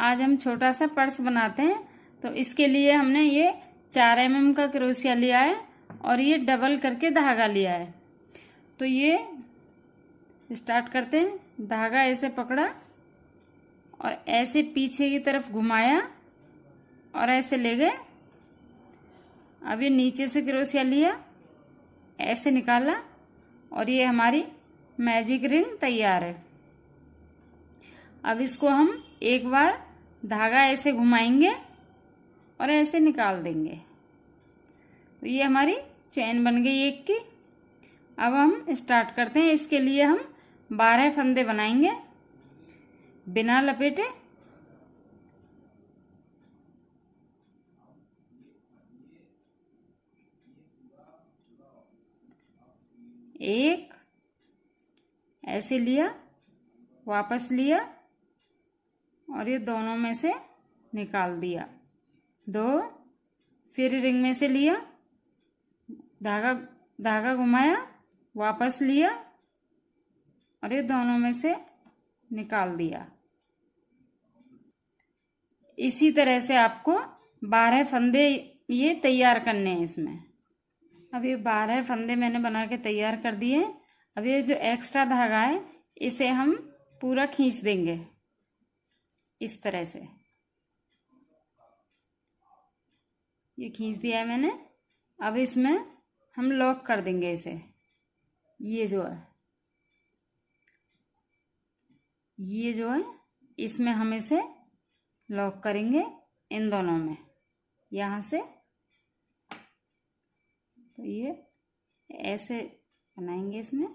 आज हम छोटा सा पर्स बनाते हैं। तो इसके लिए हमने ये 4 mm का क्रोशिया लिया है और ये डबल करके धागा लिया है। तो ये स्टार्ट करते हैं। धागा ऐसे पकड़ा और ऐसे पीछे की तरफ घुमाया और ऐसे ले गए। अब ये नीचे से क्रोशिया लिया, ऐसे निकाला और ये हमारी मैजिक रिंग तैयार है। अब इसको हम एक बार धागा ऐसे घुमाएंगे और ऐसे निकाल देंगे। तो ये हमारी चेन बन गई एक की। अब हम स्टार्ट करते हैं। इसके लिए हम 12 फंदे बनाएंगे बिना लपेटे। एक ऐसे लिया, वापस लिया और ये दोनों में से निकाल दिया। 2 फिर रिंग में से लिया, धागा घुमाया, वापस लिया और ये दोनों में से निकाल दिया। इसी तरह से आपको 12 फंदे ये तैयार करने हैं इसमें। अब ये 12 फंदे मैंने बना के तैयार कर दिए। अब ये जो एक्स्ट्रा धागा है इसे हम पूरा खींच देंगे इस तरह से। ये खींच दिया है मैंने। अब इसमें हम लॉक कर देंगे इसे। ये जो है इसमें हम इसे लॉक करेंगे इन दोनों में, यहाँ से। तो ये ऐसे बनाएंगे इसमें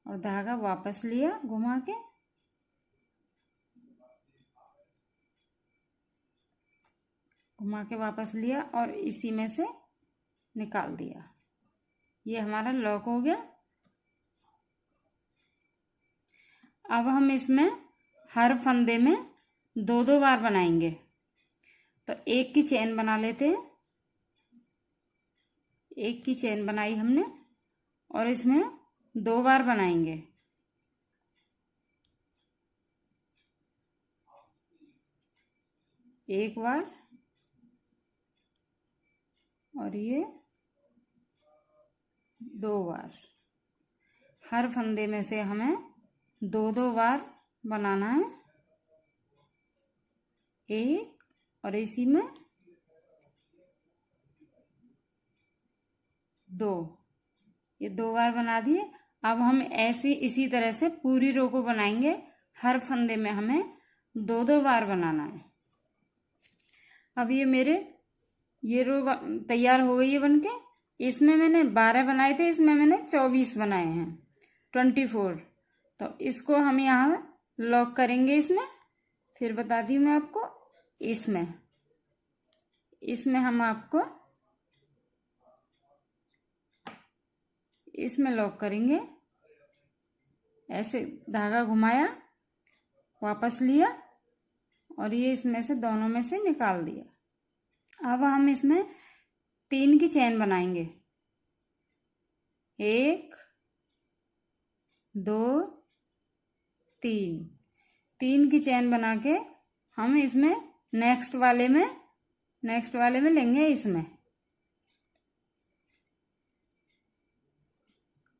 और धागा वापस लिया घुमा के वापस लिया और इसी में से निकाल दिया। ये हमारा लॉक हो गया। अब हम इसमें हर फंदे में 2-2 बार बनाएंगे। तो एक की चेन बना लेते हैं। एक की चेन बनाई हमने और इसमें 2 बार बनाएंगे। एक बार और ये 2 बार। हर फंदे में से हमें 2-2 बार बनाना है। एक और इसी में 2। ये 2 बार बना दिए। अब हम ऐसे इसी तरह से पूरी रो को बनाएंगे। हर फंदे में हमें 2-2 बार बनाना है। अब ये मेरे ये रो तैयार हो गई है बनके। इसमें मैंने 12 बनाए थे, इसमें मैंने 24 बनाए हैं, 24। तो इसको हम यहाँ लॉक करेंगे इसमें। फिर बताती हूँ मैं आपको। इसमें हम आपको इसमें लॉक करेंगे। ऐसे धागा घुमाया, वापस लिया और ये इसमें से दोनों में से निकाल दिया। अब हम इसमें 3 की चेन बनाएंगे। 1 2 3। 3 की चेन बना के हम इसमें नेक्स्ट वाले में लेंगे। इसमें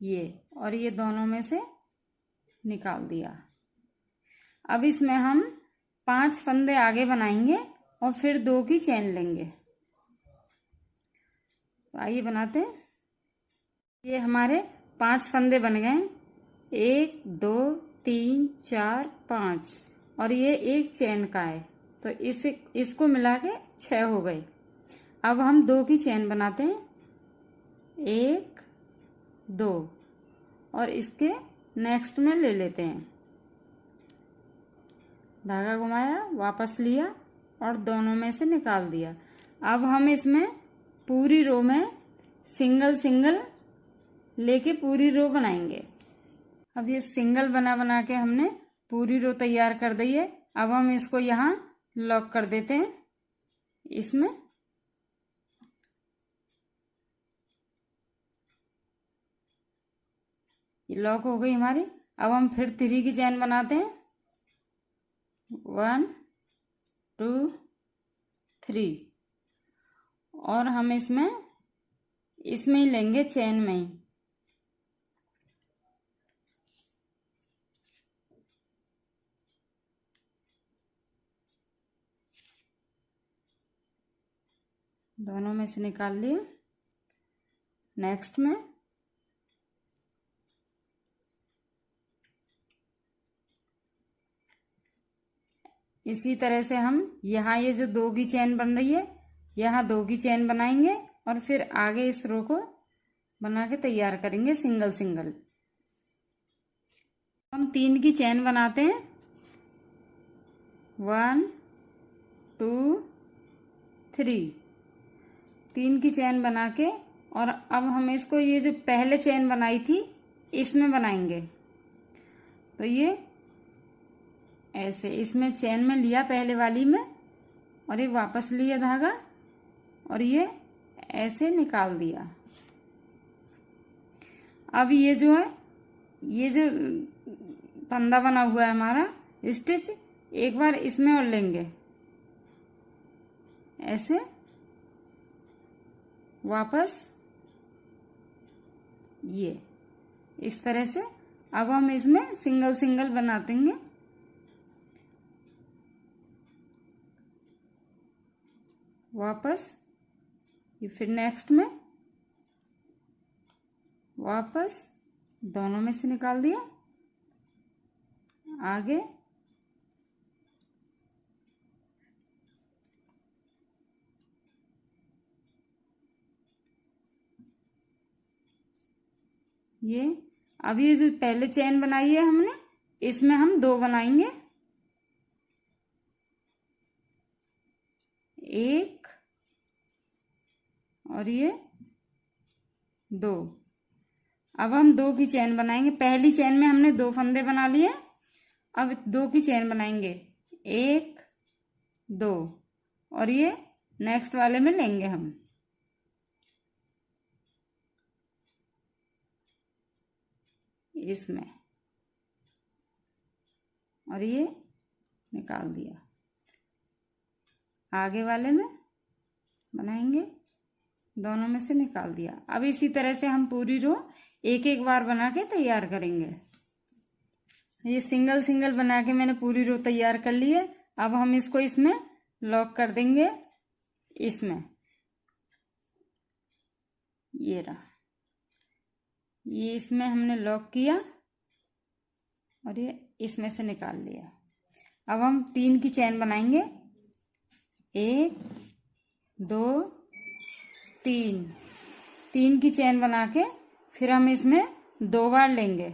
ये और ये दोनों में से निकाल दिया। अब इसमें हम 5 फंदे आगे बनाएंगे और फिर 2 की चेन लेंगे। तो आइए बनाते हैं। ये हमारे 5 फंदे बन गए। 1 2 3 4 5 और ये एक चेन का है। तो इसको मिला के 6 हो गए। अब हम 2 की चेन बनाते हैं। 1 2 और इसके नेक्स्ट में ले लेते हैं। धागा घुमाया, वापस लिया और दोनों में से निकाल दिया। अब हम इसमें पूरी रो में सिंगल सिंगल लेके पूरी रो बनाएंगे। अब ये सिंगल बना के हमने पूरी रो तैयार कर दी है। अब हम इसको यहाँ लॉक कर देते हैं इसमें। ये लॉक हो गई हमारी। अब हम फिर 3 की चेन बनाते हैं। 1 2 3 और हम इसमें ही लेंगे, चेन में ही। दोनों में से निकाल लिए। नेक्स्ट में इसी तरह से हम यहाँ ये जो 2 की चेन बन रही है, यहाँ 2 की चेन बनाएंगे और फिर आगे इस रो को बना के तैयार करेंगे सिंगल सिंगल। हम 3 की चेन बनाते हैं। 1 2 3 3 की चेन बना के और अब हम इसको ये जो पहले चेन बनाई थी इसमें बनाएंगे। तो ये ऐसे इसमें चेन में लिया पहले वाली में और ये वापस लिया धागा और ये ऐसे निकाल दिया। अब ये जो है, ये जो फंदा बना हुआ है हमारा स्टिच, एक बार इसमें और लेंगे ऐसे वापस, ये इस तरह से। अब हम इसमें सिंगल सिंगल बना देंगे। वापस ये फिर नेक्स्ट में वापस दोनों में से निकाल दिया, आगे ये। अब ये जो पहले चेन बनाई है हमने, इसमें हम 2 बनाएंगे, 1 और ये 2। अब हम 2 की चेन बनाएंगे। पहली चेन में हमने 2 फंदे बना लिए, अब 2 की चेन बनाएंगे, 1 2 और ये नेक्स्ट वाले में लेंगे हम। इसमें और ये निकाल दिया, आगे वाले में बनाएंगे, दोनों में से निकाल दिया। अब इसी तरह से हम पूरी रो एक एक बार बना के तैयार करेंगे। ये सिंगल सिंगल बना के मैंने पूरी रो तैयार कर ली है। अब हम इसको इसमें लॉक कर देंगे, इसमें ये रहा, ये इसमें हमने लॉक किया और ये इसमें से निकाल लिया। अब हम 3 की चेन बनाएंगे, 1 2 3 3 की चेन बना के फिर हम इसमें 2 बार लेंगे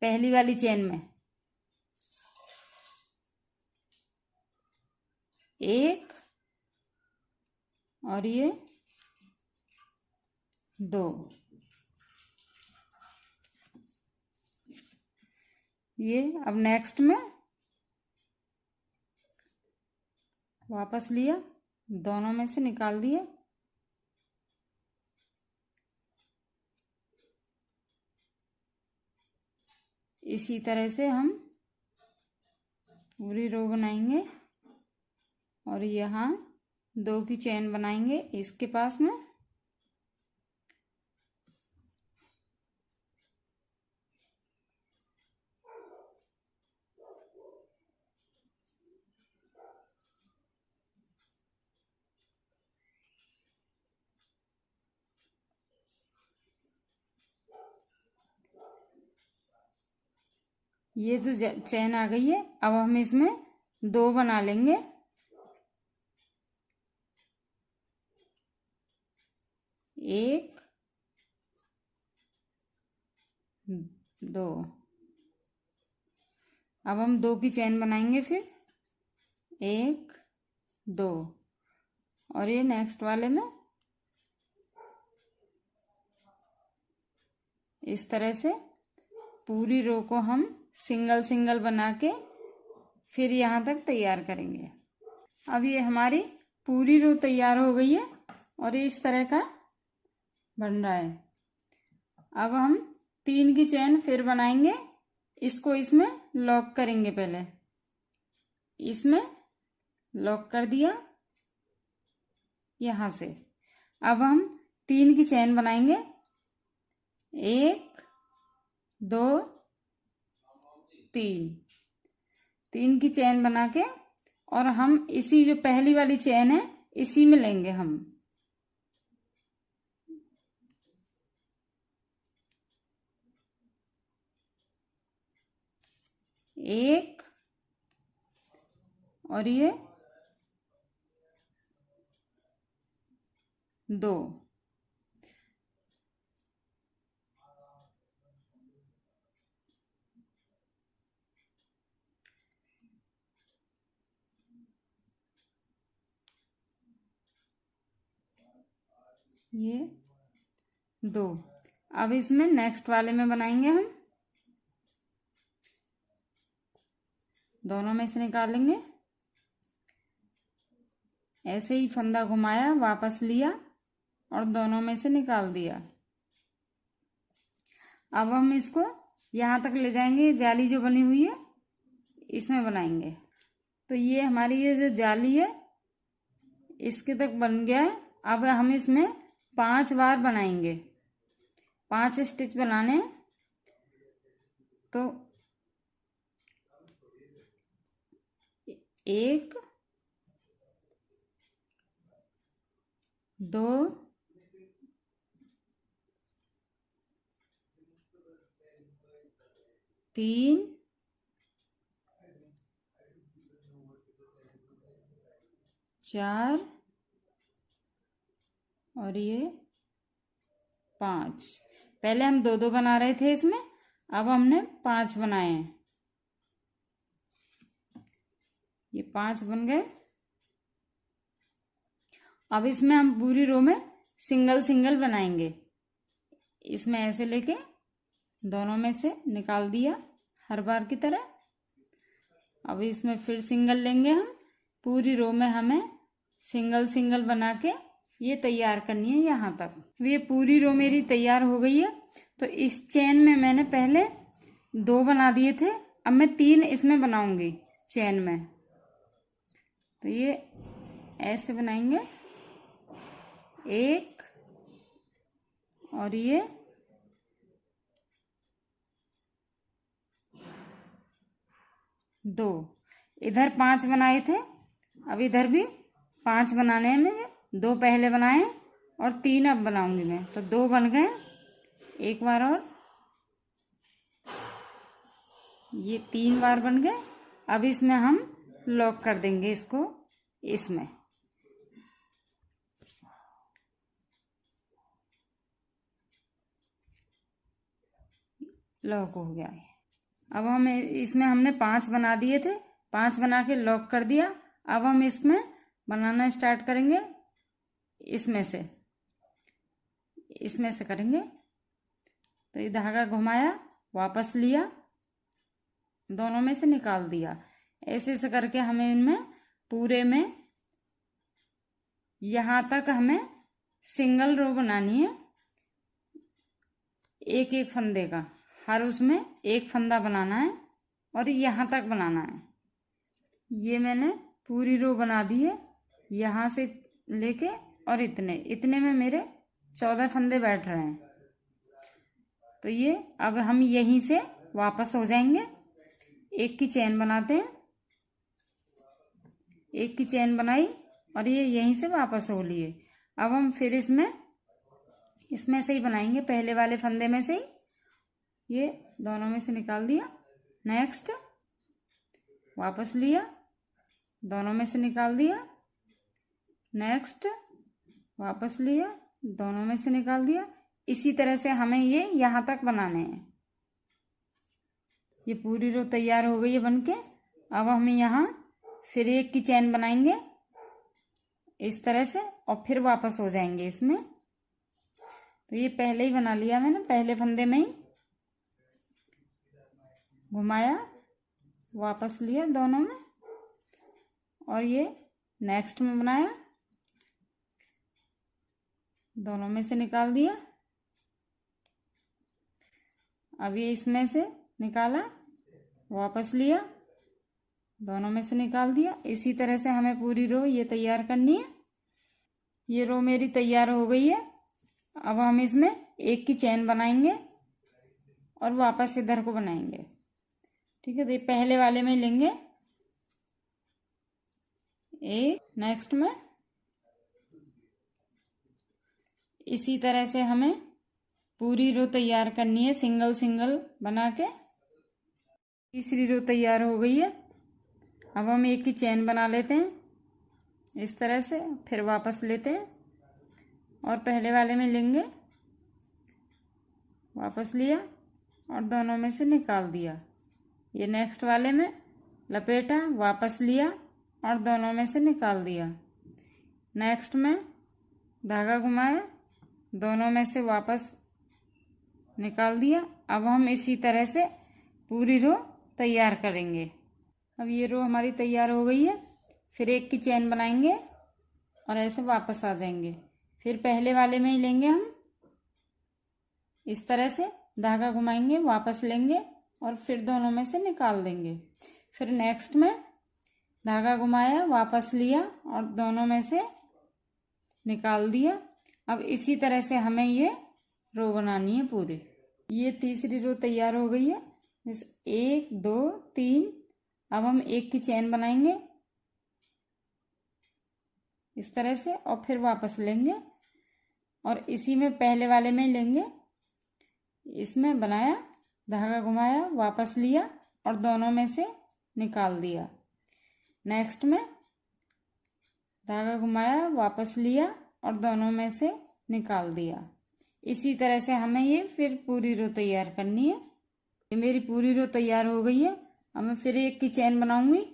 पहली वाली चेन में, 1 और ये 2। ये अब नेक्स्ट में वापस लिया, दोनों में से निकाल दिए, इसी तरह से हम पूरी रो बनाएंगे और यहाँ 2 की चेन बनाएंगे इसके पास में, ये जो चेन आ गई है। अब हम इसमें 2 बना लेंगे, 1 2। अब हम 2 की चेन बनाएंगे, फिर 1 2 और ये नेक्स्ट वाले में इस तरह से पूरी रो को हम सिंगल सिंगल बना के फिर यहाँ तक तैयार करेंगे। अब ये हमारी पूरी रो तैयार हो गई है और ये इस तरह का बन रहा है। अब हम 3 की चेन फिर बनाएंगे, इसको इसमें लॉक करेंगे। पहले इसमें लॉक कर दिया यहां से। अब हम 3 की चेन बनाएंगे, 1 2 3। 3 की चेन बना के और हम इसी जो पहली वाली चेन है इसी में लेंगे हम। एक और ये 2। ये 2। अब इसमें नेक्स्ट वाले में बनाएंगे हम, दोनों में से निकालेंगे। ऐसे ही फंदा घुमाया, वापस लिया और दोनों में से निकाल दिया। अब हम इसको यहाँ तक ले जाएंगे, जाली जो बनी हुई है इसमें बनाएंगे। तो ये हमारी ये जो जाली है इसके तक बन गया है। अब हम इसमें 5 बार बनाएंगे, 5 स्टिच बनाने हैं। तो 1 2 3 4 और ये 5। पहले हम 2-2 बना रहे थे इसमें, अब हमने 5 बनाए हैं। ये 5 बन गए। अब इसमें हम पूरी रो में सिंगल सिंगल बनाएंगे। इसमें ऐसे लेके दोनों में से निकाल दिया हर बार की तरह। अब इसमें फिर सिंगल लेंगे हम। पूरी रो में हमें सिंगल सिंगल बना के ये तैयार करनी है यहाँ तक। ये पूरी रो मेरी तैयार हो गई है। तो इस चेन में मैंने पहले 2 बना दिए थे, अब मैं 3 इसमें बनाऊंगी चेन में। तो ये ऐसे बनाएंगे, 1 और ये 2। इधर 5 बनाए थे, अब इधर भी 5 बनाने हैं। मुझे 2 पहले बनाए और 3 अब बनाऊंगी मैं। तो 2 बन गए, एक बार और ये 3 बार बन गए। अब इसमें हम लॉक कर देंगे इसको, इसमें लॉक हो गया है। अब हम इसमें हमने 5 बना दिए थे, 5 बना के लॉक कर दिया। अब हम इसमें बनाना स्टार्ट करेंगे, इसमें से करेंगे। तो ये धागा घुमाया, वापस लिया, दोनों में से निकाल दिया। ऐसे ऐसे करके हमें इनमें पूरे में यहाँ तक हमें सिंगल रो बनानी है। एक एक फंदे का, हर उसमें एक फंदा बनाना है और यहाँ तक बनाना है। ये मैंने पूरी रो बना दी है, यहाँ से लेके और इतने में मेरे 14 फंदे बैठ रहे हैं। तो ये अब हम यहीं से वापस हो जाएंगे। एक की चेन बनाते हैं, एक की चेन बनाई और ये यहीं से वापस हो लिए। अब हम फिर इसमें से ही बनाएंगे, पहले वाले फंदे में से ही। ये दोनों में से निकाल दिया, नेक्स्ट वापस लिया, दोनों में से निकाल दिया, नेक्स्ट वापस लिया, दोनों में से निकाल दिया। इसी तरह से हमें ये यहाँ तक बनाने हैं। ये पूरी रो तैयार हो गई है बनके। अब हम यहाँ फिर एक की चेन बनाएंगे इस तरह से और फिर वापस हो जाएंगे इसमें। तो ये पहले ही बना लिया मैंने, पहले फंदे में ही घुमाया, वापस लिया दोनों में और ये नेक्स्ट में बनाया, दोनों में से निकाल दिया, अब ये इसमें से निकाला, वापस लिया, दोनों में से निकाल दिया। इसी तरह से हमें पूरी रो ये तैयार करनी है। ये रो मेरी तैयार हो गई है। अब हम इसमें एक की चेन बनाएंगे और वापस इधर को बनाएंगे। ठीक है, तो ये पहले वाले में लेंगे एक, नेक्स्ट में इसी तरह से हमें पूरी रो तैयार करनी है, सिंगल सिंगल बना के। तीसरी रो तैयार हो गई है। अब हम एक की चेन बना लेते हैं इस तरह से, फिर वापस लेते हैं और पहले वाले में लेंगे, वापस लिया और दोनों में से निकाल दिया। ये नेक्स्ट वाले में लपेटा, वापस लिया और दोनों में से निकाल दिया। नेक्स्ट में धागा घुमाया, दोनों में से वापस निकाल दिया। अब हम इसी तरह से पूरी रो तैयार करेंगे। अब ये रो हमारी तैयार हो गई है। फिर एक की चेन बनाएंगे और ऐसे वापस आ जाएंगे। फिर पहले वाले में ही लेंगे हम, इस तरह से धागा घुमाएंगे, वापस लेंगे और फिर दोनों में से निकाल देंगे। फिर नेक्स्ट में धागा घुमाया, वापस लिया और दोनों में से निकाल दिया। अब इसी तरह से हमें ये रो बनानी है पूरी। ये तीसरी रो तैयार हो गई है। इस 1 2 3, अब हम एक की चेन बनाएंगे इस तरह से और फिर वापस लेंगे और इसी में पहले वाले में लेंगे, इसमें बनाया, धागा घुमाया, वापस लिया और दोनों में से निकाल दिया। नेक्स्ट में धागा घुमाया, वापस लिया और दोनों में से निकाल दिया। इसी तरह से हमें ये फिर पूरी रो तैयार करनी है। ये मेरी पूरी रो तैयार हो गई है। अब मैं फिर एक की चेन बनाऊंगी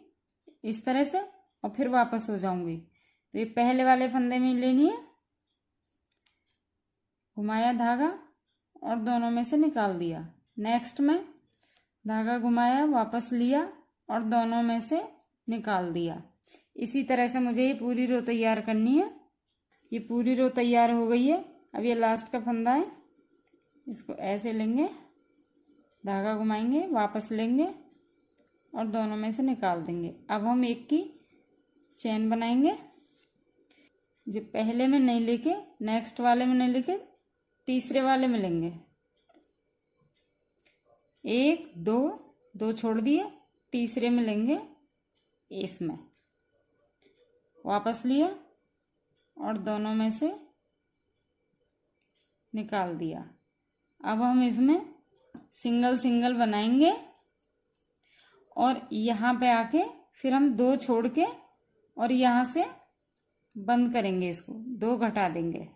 इस तरह से और फिर वापस हो जाऊंगी। तो ये पहले वाले फंदे में लेनी है, घुमाया धागा और दोनों में से निकाल दिया। नेक्स्ट में धागा घुमाया, वापस लिया और दोनों में से निकाल दिया। इसी तरह से मुझे ये पूरी रो तैयार करनी है। ये पूरी रो तैयार हो गई है। अब ये लास्ट का फंदा है, इसको ऐसे लेंगे, धागा घुमाएंगे, वापस लेंगे और दोनों में से निकाल देंगे। अब हम एक की चेन बनाएंगे, जो पहले में नहीं लेके, नेक्स्ट वाले में नहीं लेके, तीसरे वाले में लेंगे। 1 2 2 छोड़ दिए, तीसरे में लेंगे, इसमें वापस लिया और दोनों में से निकाल दिया। अब हम इसमें सिंगल सिंगल बनाएंगे और यहाँ पे आके फिर हम 2 छोड़ के और यहाँ से बंद करेंगे, इसको 2 घटा देंगे।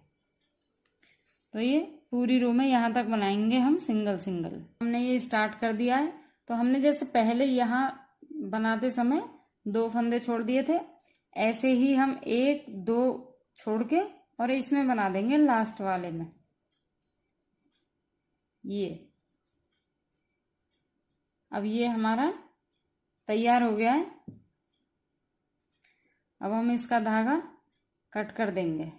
तो ये पूरी रो में यहाँ तक बनाएंगे हम सिंगल सिंगल। हमने ये स्टार्ट कर दिया है। तो हमने जैसे पहले यहाँ बनाते समय 2 फंदे छोड़ दिए थे, ऐसे ही हम 1 2 छोड़ के और इसमें बना देंगे लास्ट वाले में। ये अब ये हमारा तैयार हो गया है। अब हम इसका धागा कट कर देंगे।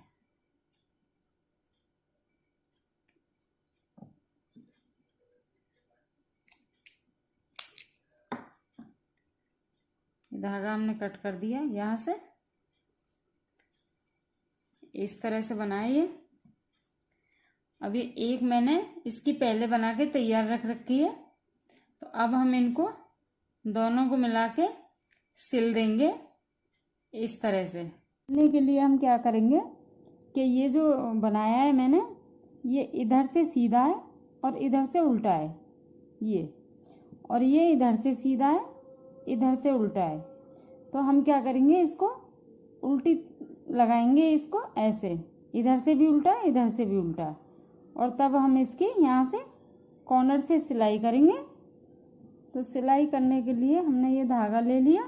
धागा हमने कट कर दिया, यहाँ से इस तरह से बनाए ये। अब ये एक मैंने इसकी पहले बना के तैयार रख रखी है। तो अब हम इनको दोनों को मिला के सिल देंगे इस तरह से। सिलने के लिए हम क्या करेंगे कि ये जो बनाया है मैंने, ये इधर से सीधा है और इधर से उल्टा है ये, और ये इधर से सीधा है, इधर से उल्टा है। तो हम क्या करेंगे, इसको उल्टी लगाएंगे, इसको ऐसे, इधर से भी उल्टा, इधर से भी उल्टा, और तब हम इसके यहाँ से कॉर्नर से सिलाई करेंगे। तो सिलाई करने के लिए हमने ये धागा ले लिया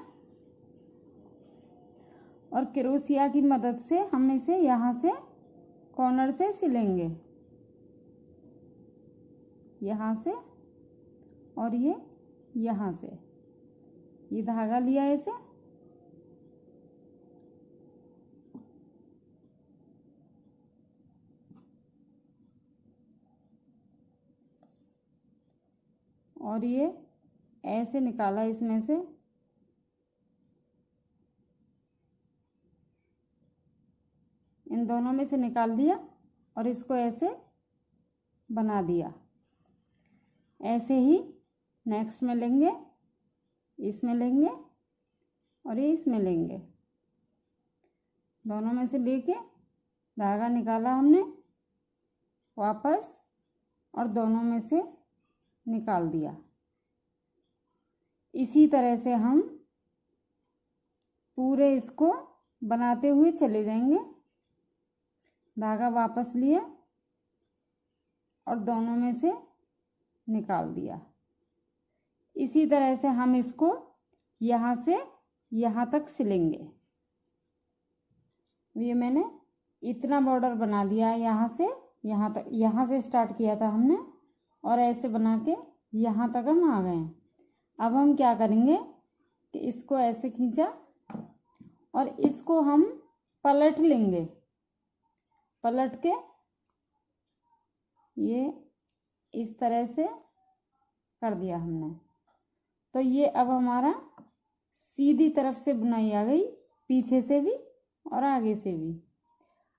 और क्रोशिया की मदद से हम इसे यहाँ से कॉर्नर से सिलेंगे, यहाँ से और ये यहाँ से। ये धागा लिया ऐसे, और ये ऐसे निकाला इसमें से, इन दोनों में से निकाल दिया और इसको ऐसे बना दिया। ऐसे ही नेक्स्ट में लेंगे, इसमें लेंगे और ये इसमें लेंगे। दोनों में से लेके धागा निकाला हमने वापस और दोनों में से निकाल दिया। इसी तरह से हम पूरे इसको बनाते हुए चले जाएंगे। धागा वापस लिया और दोनों में से निकाल दिया। इसी तरह से हम इसको यहाँ से यहाँ तक सिलेंगे। ये मैंने इतना बॉर्डर बना दिया है, यहाँ से यहाँ तक, यहाँ से स्टार्ट किया था हमने और ऐसे बना के यहाँ तक हम आ गए हैं। अब हम क्या करेंगे कि इसको ऐसे खींचा और इसको हम पलट लेंगे। पलट के ये इस तरह से कर दिया हमने। तो ये अब हमारा सीधी तरफ से बुनाई आ गई, पीछे से भी और आगे से भी।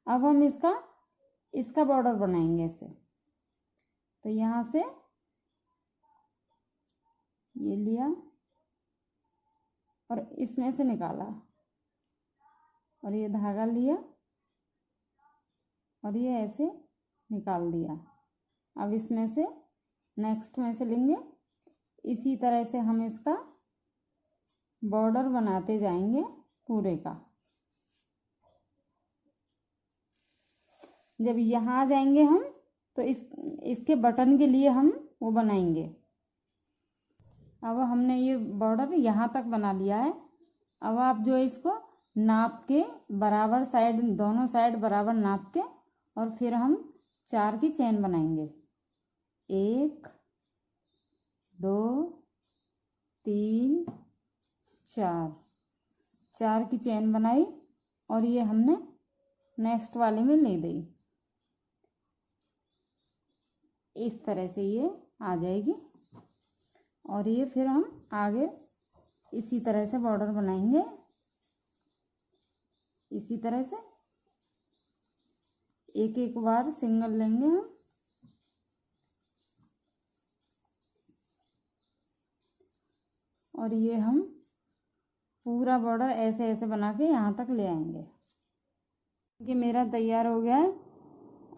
अब हम इसका बॉर्डर बनाएंगे ऐसे। तो यहाँ से ये लिया और इसमें से निकाला और ये धागा लिया और ये ऐसे निकाल दिया। अब इसमें से नेक्स्ट में से लेंगे। इसी तरह से हम इसका बॉर्डर बनाते जाएंगे पूरे का। जब यहाँ आ जाएंगे हम तो इसके बटन के लिए हम वो बनाएंगे। अब हमने ये बॉर्डर यहाँ तक बना लिया है। अब आप जो है इसको नाप के बराबर साइड, दोनों साइड बराबर नाप के और फिर हम 4 की चेन बनाएंगे। 1 2 3 4 की चेन बनाई और ये हमने नेक्स्ट वाले में ले दी। इस तरह से ये आ जाएगी और ये फिर हम आगे इसी तरह से बॉर्डर बनाएंगे। इसी तरह से एक एक बार सिंगल लेंगे हम और ये हम पूरा बॉर्डर ऐसे ऐसे बना के यहाँ तक ले आएंगे। ये मेरा तैयार हो गया है।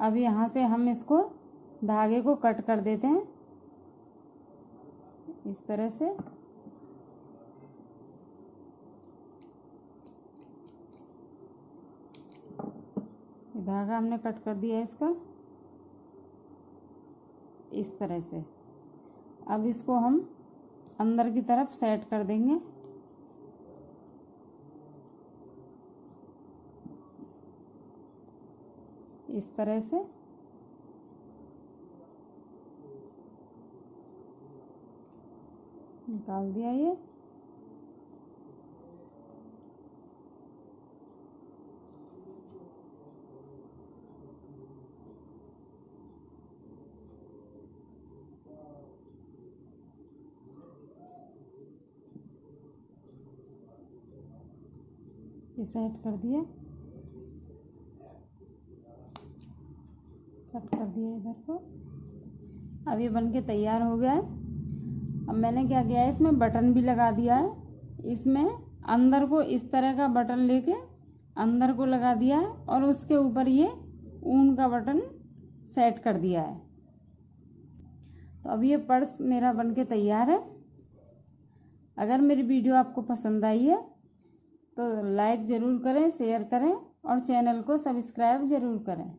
अब यहाँ से हम इसको धागे को कट कर देते हैं इस तरह से। धागा हमने कट कर दिया इसका इस तरह से। अब इसको हम अंदर की तरफ सेट कर देंगे। इस तरह से निकाल दिया ये। ये सेट कर दिया, कट कर दिया इधर को। अब ये बनके तैयार हो गया है। अब मैंने क्या किया है, इसमें बटन भी लगा दिया है। इसमें अंदर को इस तरह का बटन लेके अंदर को लगा दिया है और उसके ऊपर ये ऊन का बटन सेट कर दिया है। तो अब ये पर्स मेरा बनके तैयार है। अगर मेरी वीडियो आपको पसंद आई है तो लाइक ज़रूर करें, शेयर करें और चैनल को सब्सक्राइब ज़रूर करें।